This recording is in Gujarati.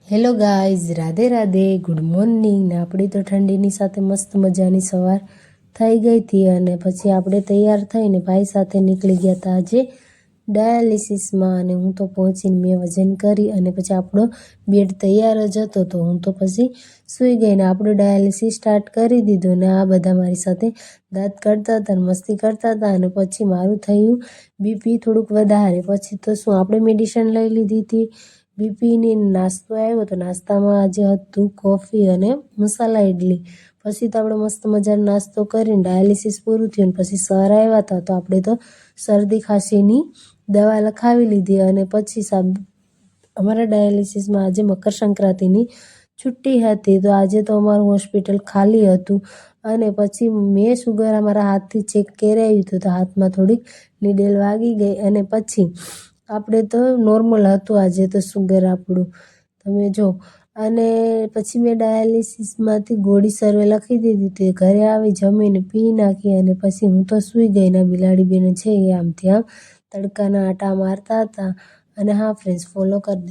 Hello guys, Radhe Radhe, good morning. ને આપણી તો ઠંડીની સાથે મસ્ત મજાની સવાર થઈ ગઈ હતી અને પછી આપણે તૈયાર થઈને ભાઈ સાથે નીકળી ગયા હતા આજે ડાયાલિસિસમાં. અને હું તો પહોંચીને મેં વજન કરી અને પછી આપણો બેડ તૈયાર જ હતો તો હું તો પછી સૂઈ ગઈ ને આપણું ડાયાલિસિસ સ્ટાર્ટ કરી દીધું. ને આ બધા મારી સાથે દાંત કાઢતા હતા ને મસ્તી કરતા હતા અને પછી મારું થયું બીપી થોડુંક વધારે. પછી તો શું આપણે મેડિસિન લઈ લીધી હતી બીપીની. નાસ્તો આવ્યો તો નાસ્તામાં આજે હતું કોફી અને મસાલા ઇડલી. પછી તો આપણે મસ્ત મજાનો નાસ્તો કરીને ડાયાલિસિસ પૂરું થયું ને પછી સર આવ્યા હતા તો આપણે તો શરદી ખાંસીની દવા લખાવી લીધી. અને પછી અમારા ડાયાલિસિસમાં આજે મકર સંક્રાંતિની છુટ્ટી હતી તો આજે તો અમારું હોસ્પિટલ ખાલી હતું. અને પછી મેં શુગર અમારા હાથથી ચેક કરાવ્યું હતું તો હાથમાં થોડીક નીડલ વાગી ગઈ અને પછી આપણે તો નોર્મલ હતું આજે તો શુગર આપણું, તમે જો. અને પછી મેં ડાયાલિસિસમાંથી ગોળી સર્વે લખી દીધી તે ઘરે આવી જમીને પી નાખી અને પછી હું તો સૂઈ ગઈ. ના બિલાડી બેન છે એ આમથી આમ તડકાના આટા મારતા હતા. અને હા ફ્રેન્ડ્સ, ફોલો કરી દે.